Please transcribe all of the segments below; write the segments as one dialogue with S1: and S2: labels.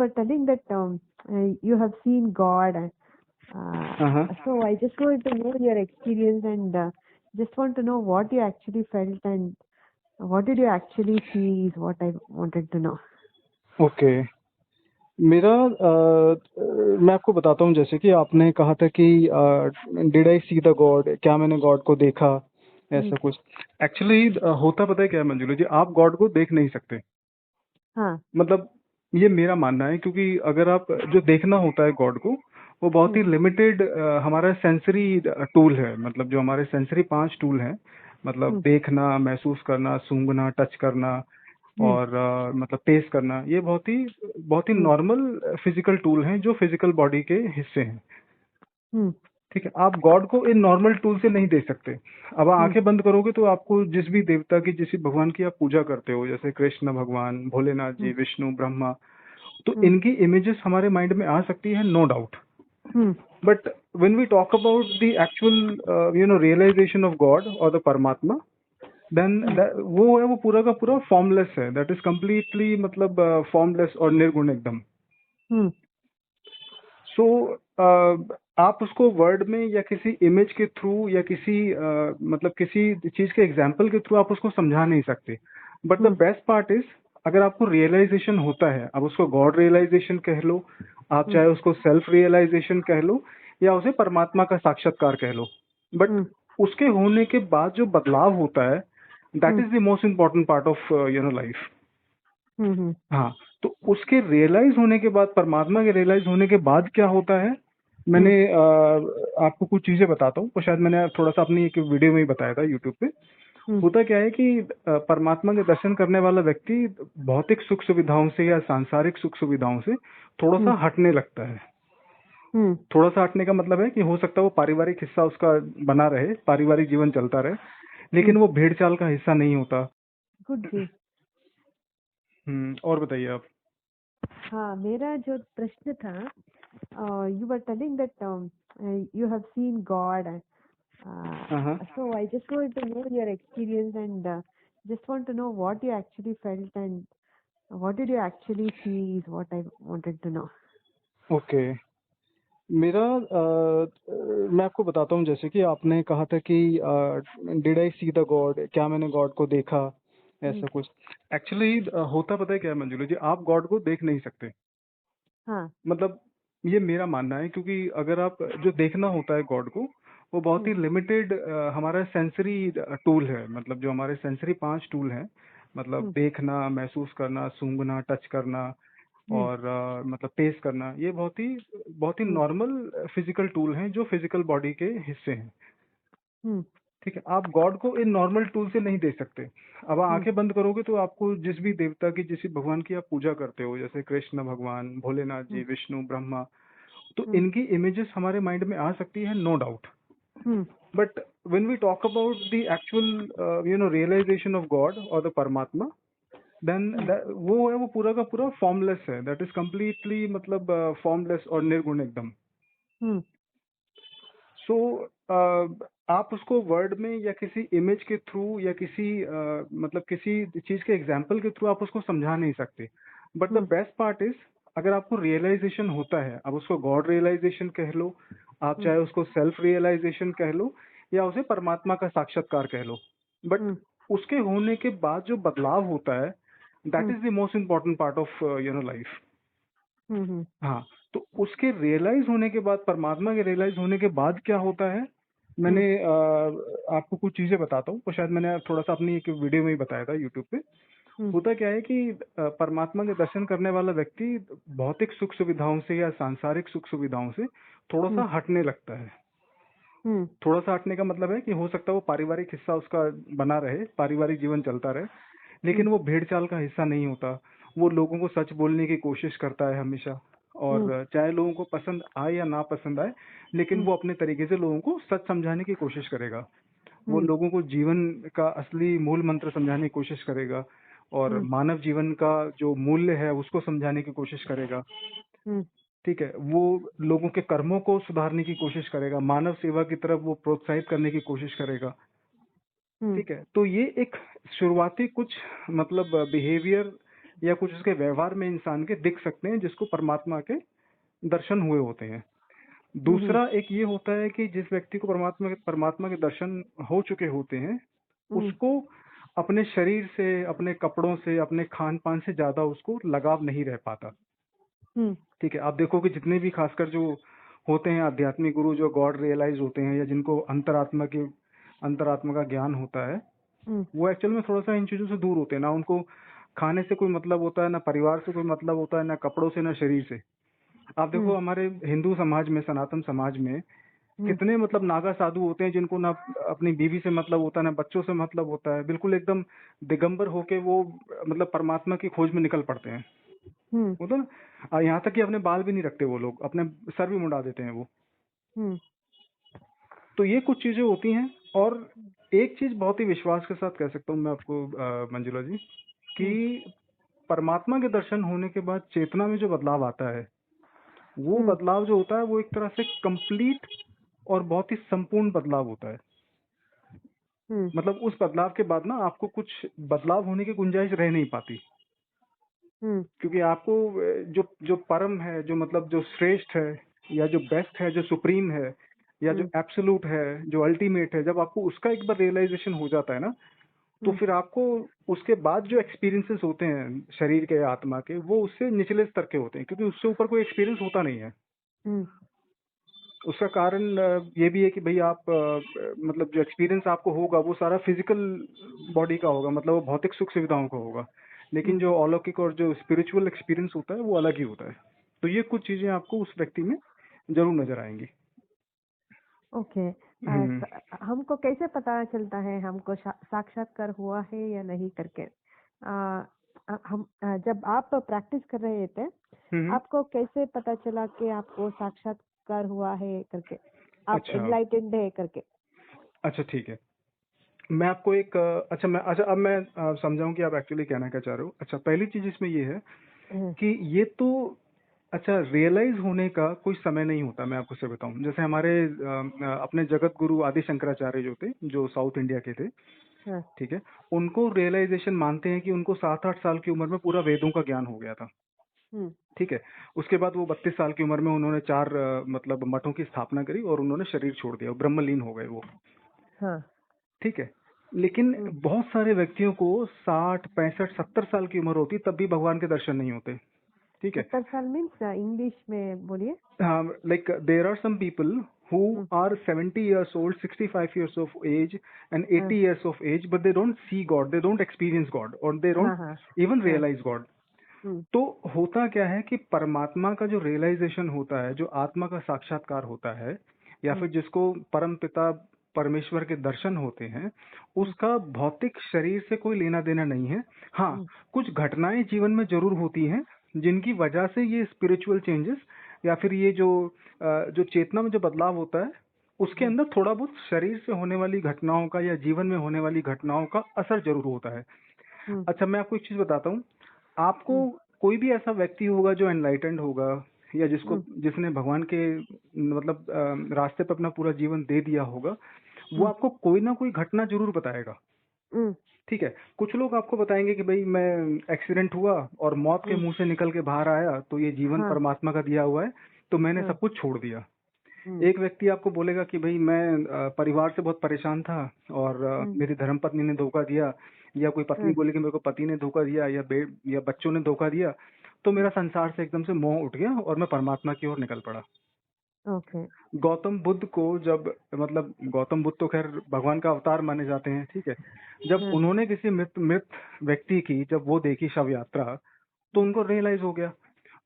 S1: were telling that you have seen God.
S2: Uh-huh.
S1: So I just want to know your experience and just want to know what you actually felt and what did you actually see is what I wanted to know.
S2: Okay मेरा मैं आपको बताता हूँ, जैसे कि आपने कहा था कि did I see the God, क्या मैंने गॉड को देखा, ऐसा कुछ। एक्चुअली होता पता है क्या है मंजुला जी, आप गॉड को देख नहीं सकते।
S1: हाँ
S2: मतलब ये मेरा मानना है, क्योंकि अगर आप जो देखना होता है गॉड को, वो बहुत ही लिमिटेड हमारा सेंसरी टूल है। मतलब जो हमारे सेंसरी 5 टूल हैं, मतलब देखना, महसूस करना, सूंघना, टच करना और मतलब टेस्ट करना, ये बहुत ही नॉर्मल फिजिकल टूल हैं जो फिजिकल बॉडी के हिस्से हैं। ठीक है, आप गॉड को इन नॉर्मल टूल से नहीं देख सकते। अब आप आंखें बंद करोगे तो आपको जिस भी देवता की, जिस भी भगवान की आप पूजा करते हो, जैसे कृष्ण भगवान, भोलेनाथ जी, विष्णु, ब्रह्मा, तो इनकी इमेजेस हमारे माइंड में आ सकती है, no doubt. But when we talk about the actual realization of God और द परमात्मा, देन वो है, वो पूरा का पूरा फॉर्मलेस है। दैट इज कम्प्लीटली मतलब फॉर्मलेस और निर्गुण एकदम। सो आप उसको वर्ड में या किसी इमेज के थ्रू या किसी मतलब किसी चीज के एग्जाम्पल के थ्रू आप उसको समझा नहीं सकते। But the best part is, अगर आपको रियलाइजेशन होता है, अब उसको गॉड रियलाइजेशन कह लो, आप चाहे उसको सेल्फ रियलाइजेशन कह लो, या उसे परमात्मा का साक्षात्कार कह लो, बट उसके होने के बाद जो बदलाव होता है, that is the most important part of life. हाँ, तो उसके रियलाइज होने के बाद, परमात्मा के रियलाइज होने के बाद क्या होता है, मैंने आपको कुछ चीजें बताता हूँ। तो शायद मैंने थोड़ा सा अपनी एक वीडियो में ही बताया था यूट्यूब पे। होता क्या है कि परमात्मा के दर्शन करने वाला व्यक्ति भौतिक सुख सुविधाओं से या सांसारिक सुख सुविधाओं से थोड़ा सा हटने लगता है। थोड़ा सा हटने का मतलब है कि हो सकता है वो पारिवारिक हिस्सा उसका बना रहे, पारिवारिक जीवन चलता रहे, लेकिन वो भेड़ चाल का हिस्सा नहीं होता।
S1: गुड जी।
S2: और बताइए आप।
S1: हाँ, मेरा जो प्रश्न था, you were telling that you have seen God, so I just want to know your experience and just want to know what you actually felt and what did you actually see is what I wanted to know.
S2: Okay मेरा मैं आपको बताता हूँ, जैसे कि आपने कहा था कि did I see the God, क्या मैंने गॉड को देखा, ऐसा कुछ। एक्चुअली होता पता है क्या है मंजुला जी, आप गॉड को देख नहीं सकते।
S1: हाँ
S2: मतलब ये मेरा मानना है, क्योंकि अगर आप जो देखना होता है गॉड को, वो बहुत ही लिमिटेड हमारा सेंसरी टूल है। मतलब जो हमारे सेंसरी 5 टूल हैं, मतलब देखना, महसूस करना, सूंघना, टच करना और मतलब टेस्ट करना, ये बहुत ही नॉर्मल फिजिकल टूल हैं जो फिजिकल बॉडी के हिस्से हैं। ठीक है, आप गॉड को इन नॉर्मल टूल से नहीं देख सकते। अब आप आंखें बंद करोगे तो आपको जिस भी देवता की, जिस भी भगवान की आप पूजा करते हो, जैसे कृष्ण भगवान, भोलेनाथ जी, विष्णु, ब्रह्मा, तो इनकी इमेजेस हमारे माइंड में आ सकती है, no doubt. But when we talk about the actual realization of God और द परमात्मा, देन वो है, वो पूरा का पूरा फॉर्मलेस है। दैट इज कम्प्लीटली मतलब फॉर्मलेस और निर्गुण एकदम। सो आप उसको वर्ड में या किसी इमेज के थ्रू या किसी मतलब किसी चीज के एग्जाम्पल के थ्रू आप उसको समझा नहीं सकते। But the best part is, अगर आपको रियलाइजेशन होता है, अब उसको गॉड रियलाइजेशन कह लो, आप चाहे उसको सेल्फ रियलाइजेशन कह लो, या उसे परमात्मा का साक्षात्कार कह लो, बट उसके होने के बाद जो बदलाव होता है, that is the most important part of life. हाँ, तो उसके रियलाइज होने के बाद, परमात्मा के रियलाइज होने के बाद क्या होता है, मैंने आपको कुछ चीजें बताता हूँ। तो शायद मैंने थोड़ा सा अपनी एक वीडियो में ही बताया था यूट्यूब पे। होता क्या है कि परमात्मा के दर्शन करने वाला व्यक्ति भौतिक सुख सुविधाओं से या सांसारिक सुख सुविधाओं से थोड़ा सा हटने लगता है। थोड़ा सा हटने का मतलब है कि हो सकता है वो पारिवारिक हिस्सा उसका बना रहे, पारिवारिक जीवन चलता रहे, लेकिन वो भेड़ चाल का हिस्सा नहीं होता। वो लोगों को सच बोलने की कोशिश करता है हमेशा, और चाहे लोगों को पसंद आए या ना पसंद आए, लेकिन वो अपने तरीके से लोगों को सच समझाने की कोशिश करेगा। वो लोगों को जीवन का असली मूल मंत्र समझाने की कोशिश करेगा, और मानव जीवन का जो मूल्य है उसको समझाने की कोशिश करेगा। ठीक है, वो लोगों के कर्मों को सुधारने की कोशिश करेगा, मानव सेवा की तरफ वो प्रोत्साहित करने की कोशिश करेगा। ठीक है, तो ये एक शुरुआती कुछ मतलब बिहेवियर या कुछ उसके व्यवहार में इंसान के दिख सकते हैं जिसको परमात्मा के दर्शन हुए होते हैं। दूसरा एक ये होता है कि जिस व्यक्ति को परमात्मा के दर्शन हो चुके होते हैं, उसको अपने शरीर से, अपने कपड़ों से, अपने खान पान से ज्यादा उसको लगाव नहीं रह पाता। ठीक है, आप देखो कि जितने भी खासकर जो होते हैं आध्यात्मिक गुरु, जो गॉड रियलाइज होते हैं या जिनको अंतरात्मा का ज्ञान होता है, वो एक्चुअल में थोड़ा सा इन चीजों से दूर होते हैं ना। उनको खाने से कोई मतलब होता है, ना परिवार से कोई मतलब होता है, ना कपड़ों से, ना शरीर से। आप देखो हमारे हिंदू समाज में, सनातन समाज में कितने मतलब नागा साधु होते हैं जिनको ना अपनी बीवी से मतलब होता है, ना बच्चों से मतलब होता है, बिल्कुल एकदम दिगंबर होके वो मतलब परमात्मा की खोज में निकल पड़ते हैं। वो तो यहाँ तक कि अपने बाल भी नहीं रखते वो लोग, अपने सर भी मुंडा देते हैं वो। तो ये कुछ चीजें होती हैं। और एक चीज बहुत ही विश्वास के साथ कह सकता हूँ मैं आपको मंजुला जी, कि परमात्मा के दर्शन होने के बाद चेतना में जो बदलाव आता है, वो बदलाव जो होता है वो एक तरह से कंप्लीट और बहुत ही संपूर्ण बदलाव होता है। मतलब उस बदलाव के बाद ना आपको कुछ बदलाव होने की गुंजाइश रह नहीं पाती, क्योंकि आपको जो जो परम है, जो मतलब जो श्रेष्ठ है, या जो बेस्ट है, जो सुप्रीम है, या जो एब्सोल्यूट है, जो अल्टीमेट है, जब आपको उसका एक बार रियलाइजेशन हो जाता है ना, तो फिर आपको उसके बाद जो एक्सपीरियंसेस होते हैं शरीर के, आत्मा के, वो उससे निचले स्तर के होते हैं, क्योंकि उससे ऊपर कोई एक्सपीरियंस होता नहीं है। उसका कारण ये भी है कि भाई आप मतलब जो एक्सपीरियंस आपको होगा वो सारा फिजिकल बॉडी का होगा, मतलब वो भौतिक सुख सुविधाओं का होगा, लेकिन जो अलौकिक और जो स्पिरिचुअल एक्सपीरियंस होता है वो अलग ही होता है। तो ये कुछ चीजें आपको उस व्यक्ति में जरूर नजर आएंगी।
S1: ओके। हमको कैसे पता चलता है हमको साक्षात्कार हुआ है या नहीं करके? जब आप प्रैक्टिस कर रहे थे, आपको कैसे पता चला कि आपको साक्षात्कार हुआ है करके, आप एनलाइटेंड है करके?
S2: अच्छा ठीक है, मैं आपको एक अब मैं समझाऊं कि आप एक्चुअली कहना क्या चाह रहे हो। अच्छा, पहली चीज इसमें ये है कि ये तो अच्छा रियलाइज होने का कोई समय नहीं होता। मैं आपको से बताऊं, जैसे हमारे अपने जगत गुरु आदि शंकराचार्य जो थे, जो साउथ इंडिया के थे, ठीक है, उनको रियलाइजेशन मानते हैं कि उनको 7-8 साल की उम्र में पूरा वेदों का ज्ञान हो गया था। ठीक है, उसके बाद वो 32 साल की उम्र में उन्होंने 4 मतलब मठों की स्थापना करी और उन्होंने शरीर छोड़ दिया, ब्रह्मलीन हो गए वो। ठीक है, लेकिन बहुत सारे व्यक्तियों को 60, 65, 70 साल की उम्र होती तब भी भगवान के दर्शन नहीं होते। ठीक है,
S1: 70 साल मीन्स इंग्लिश में बोलिए।
S2: like there are some people who are 70 years old, 65 years of age and 80 years of age, but they don't see God, they don't experience God, or they don't even realize God. तो होता क्या है कि परमात्मा का जो realisation होता है, जो आत्मा का साक्षात्कार होता है, या फिर जिसको परम पिता परमेश्वर के दर्शन होते हैं, उसका भौतिक शरीर से कोई लेना देना नहीं है। हाँ, कुछ घटनाएं जीवन में जरूर होती हैं जिनकी वजह से ये स्पिरिचुअल चेंजेस या फिर ये जो चेतना में जो बदलाव होता है, उसके अंदर थोड़ा बहुत शरीर से होने वाली घटनाओं का या जीवन में होने वाली घटनाओं का असर जरूर होता है। अच्छा, मैं आपको एक चीज बताता हूँ। आपको कोई भी ऐसा व्यक्ति होगा जो एनलाइटेंड होगा, या जिसने भगवान के मतलब रास्ते पर अपना पूरा जीवन दे दिया होगा, वो आपको कोई ना कोई घटना जरूर बताएगा। ठीक है, कुछ लोग आपको बताएंगे कि भाई मैं एक्सीडेंट हुआ और मौत के मुंह से निकल के बाहर आया, तो ये जीवन परमात्मा का दिया हुआ है, तो मैंने सब कुछ छोड़ दिया। एक व्यक्ति आपको बोलेगा कि भाई मैं परिवार से बहुत परेशान था और मेरी धर्मपत्नी ने धोखा दिया, या कोई पत्नी बोले कि मेरे को पति ने धोखा दिया, या बच्चों ने धोखा दिया, तो मेरा संसार से एकदम से मोह उठ गया और मैं परमात्मा की ओर निकल पड़ा। गौतम बुद्ध को जब मतलब गौतम बुद्ध तो खैर भगवान का अवतार माने जाते हैं, ठीक है, जब उन्होंने किसी मृत व्यक्ति की जब वो देखी शव यात्रा, तो उनको रियलाइज हो गया।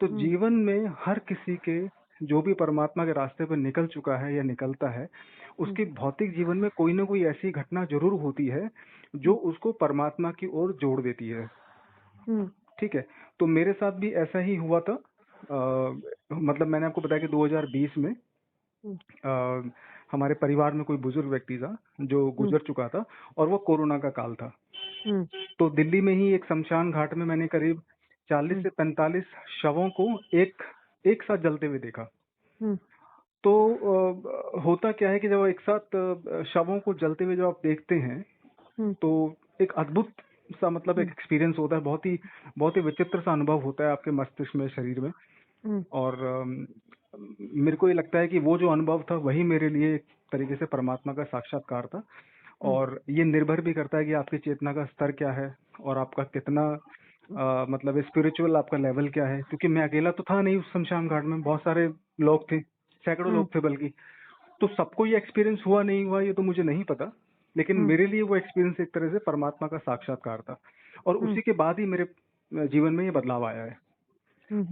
S2: तो जीवन में हर किसी के जो भी परमात्मा के रास्ते पर निकल चुका है या निकलता है, उसके भौतिक जीवन में कोई ना कोई ऐसी घटना जरूर होती है जो उसको परमात्मा की ओर जोड़ देती है। ठीक है, तो मेरे साथ भी ऐसा ही हुआ था। मतलब मैंने आपको बताया कि 2020 में हमारे परिवार में कोई बुजुर्ग व्यक्ति था जो गुजर चुका था, और वो कोरोना का काल था। तो दिल्ली में ही एक शमशान घाट में मैंने करीब 40 से 45 शवों को एक साथ जलते हुए देखा। तो होता क्या है कि जब एक साथ शवों को जलते हुए जब आप देखते हैं, तो एक अद्भुत सा मतलब एक एक्सपीरियंस होता है, बहुत ही विचित्र सा अनुभव होता है आपके मस्तिष्क में, शरीर में। और मेरे को ये लगता है कि वो जो अनुभव था वही मेरे लिए एक तरीके से परमात्मा का साक्षात्कार था। और ये निर्भर भी करता है कि आपकी चेतना का स्तर क्या है और आपका कितना मतलब स्पिरिचुअल आपका लेवल क्या है। क्योंकि मैं अकेला तो था नहीं उस शमशान घाट में, बहुत सारे लोग थे, सैकड़ों लोग थे बल्कि। तो सबको ये एक्सपीरियंस हुआ नहीं हुआ ये तो मुझे नहीं पता, लेकिन मेरे लिए वो एक्सपीरियंस एक तरह से परमात्मा का साक्षात्कार था। और उसी के बाद ही मेरे जीवन में ये बदलाव आया है।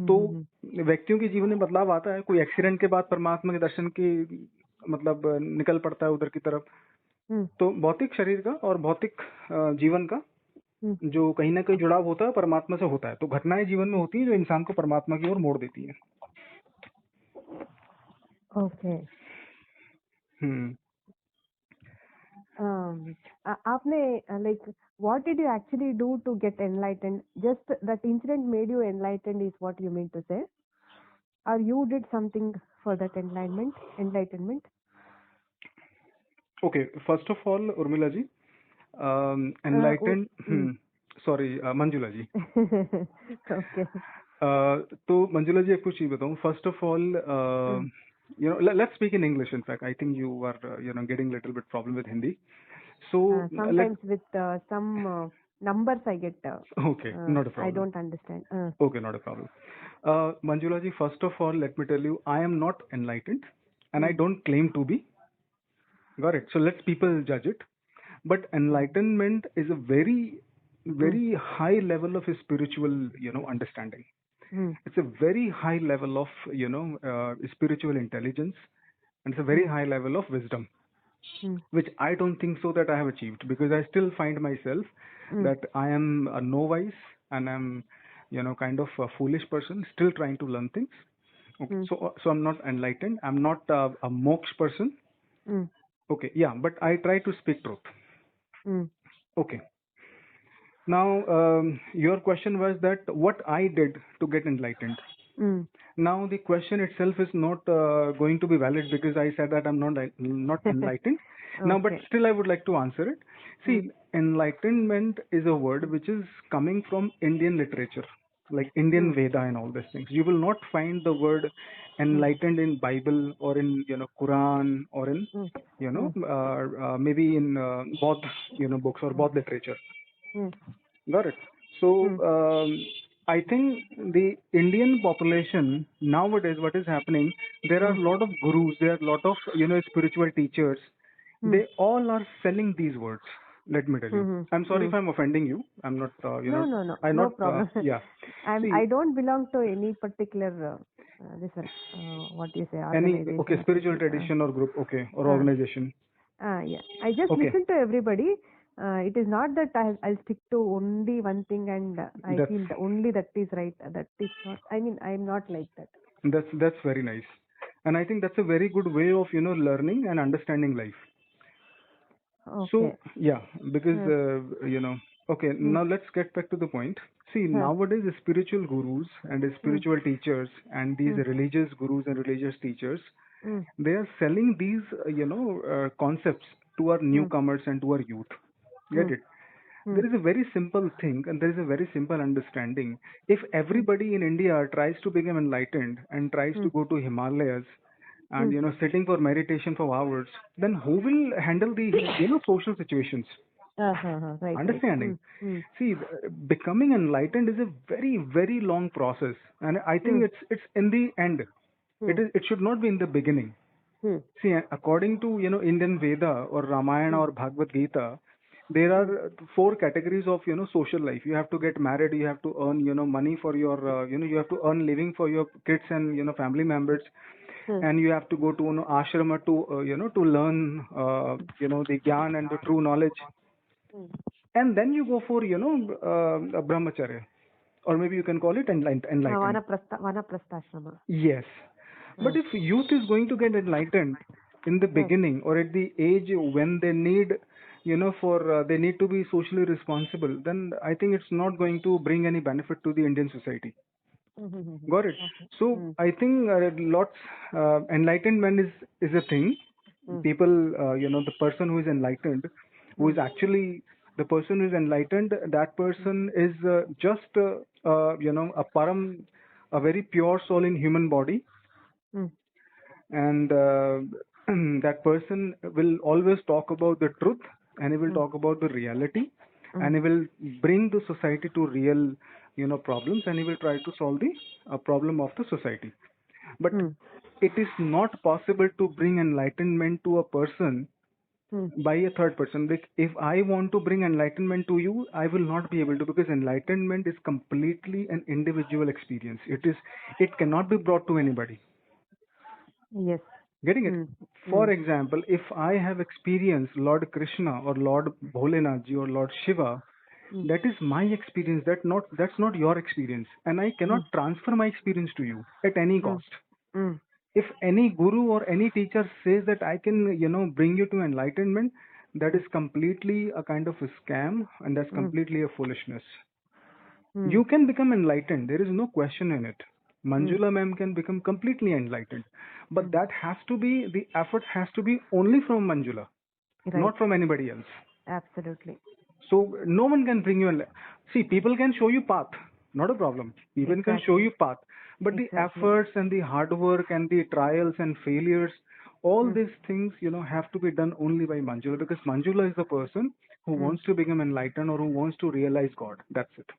S2: तो व्यक्तियों के जीवन में बदलाव आता है, कोई एक्सीडेंट के बाद परमात्मा के दर्शन की मतलब निकल पड़ता है उधर की तरफ। तो भौतिक शरीर का और भौतिक जीवन का जो कहीं ना कहीं जुड़ाव होता है परमात्मा से होता है। तो घटनाएं जीवन में होती हैं जो इंसान को परमात्मा की ओर मोड़ देती हैं।
S1: ओके।
S2: हम्म।
S1: आपने like what did you actually do to get enlightened? Just that incident made you enlightened is what you mean to say, or you did something for that enlightenment?
S2: Okay, first of all, Urmila ji, enlightened, sorry, Manjula ji.
S1: Okay.
S2: तो मंजुला जी, एक कुछ चीज बताऊं। First of all, let's speak in English. In fact, I think you are getting little bit problem with Hindi. So
S1: sometimes with some numbers I get
S2: okay, not a problem.
S1: I don't understand.
S2: Okay, not a problem. Manjula ji, first of all, let me tell you, I am not enlightened and I don't claim to be. Got it? So let people judge it. But enlightenment is a very high level of spiritual understanding. It's a very high level of spiritual intelligence, and it's a very high level of wisdom, which I don't think so that I have achieved, because I still find myself that I am a novice and I'm kind of a foolish person still trying to learn things. Okay. So I'm not enlightened, I'm not a moksha person. Okay, yeah, but I try to speak truth. Okay. Now, your question was that what I did to get enlightened. Now, the question itself is not going to be valid because I said that I'm not enlightened. Now, but still I would like to answer it. See, enlightenment is a word which is coming from Indian literature, like Indian Veda and all these things. You will not find the word enlightened in Bible or in Quran or in maybe in Bodh books or Bodh literature. Got it. So I think the Indian population nowadays, what is happening, there are a lot of gurus, there are a lot of spiritual teachers. They all are selling these words. Let me tell you. I'm sorry if I'm offending you. I'm not.
S1: No.
S2: I'm
S1: no
S2: not,
S1: problem.
S2: Yeah.
S1: I don't belong to any particular what do you say, organization.
S2: Okay, spiritual tradition or group, okay, or organization.
S1: Yeah. I just listen to everybody. It is not that I'll stick to only one thing and I feel only that is right. That is not. I mean, I'm not like that.
S2: That's very nice, and I think that's a very good way of learning and understanding life.
S1: Okay.
S2: So yeah, because okay, now let's get back to the point. See, nowadays the spiritual gurus and the spiritual teachers and these religious gurus and religious teachers, they are selling these concepts to our newcomers and to our youth. Get it? There is a very simple thing and there is a very simple understanding. If everybody in India tries to become enlightened and tries to go to Himalayas and sitting for meditation for hours, then who will handle the social situations?
S1: Right.
S2: Understanding. See, becoming enlightened is a very, very long process, and I think it's in the end. It should not be in the beginning. See, according to Indian Veda or Ramayana or Bhagavad Gita, there are 4 categories of social life. You have to get married, you have to earn money for your you have to earn living for your kids and family members, and you have to go to ashrama to to learn the gyan and the true knowledge, and then you go for brahmacharya, or maybe you can call it enlightenment.
S1: Vanaprastha.
S2: Yes. But if youth is going to get enlightened in the beginning or at the age when they need they need to be socially responsible, then I think it's not going to bring any benefit to the Indian society. Got it? So I think lots enlightenment is a thing. People the person who is enlightened, who is actually the person who is enlightened, that person is just a param, a very pure soul in human body,
S1: Mm.
S2: and that person will always talk about the truth, and he will talk about the reality, and he will bring the society to real problems, and he will try to solve the problem of the society. But it is not possible to bring enlightenment to a person by a third person. Like if I want to bring enlightenment to you, I will not be able to, because enlightenment is completely an individual experience. It cannot be brought to anybody.
S1: Yes.
S2: Getting it? For example, if I have experienced Lord Krishna or Lord Bholenath ji or Lord Shiva, that is my experience. That's not your experience, and I cannot transfer my experience to you at any cost. If any guru or any teacher says that I can, bring you to enlightenment, that is completely a kind of a scam, and that's completely a foolishness. You can become enlightened. There is no question in it. Manjula ma'am can become completely enlightened, but that has to be, the effort has to be only from Manjula, not from anybody else.
S1: Absolutely.
S2: So no one can bring you. See, people can show you path, not a problem. People can show you path, but the efforts and the hard work and the trials and failures, all these things, have to be done only by Manjula, because Manjula is the person who wants to become enlightened or who wants to realize God. That's it.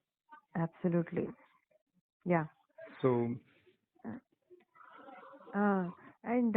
S1: Absolutely. Yeah.
S2: So.
S1: And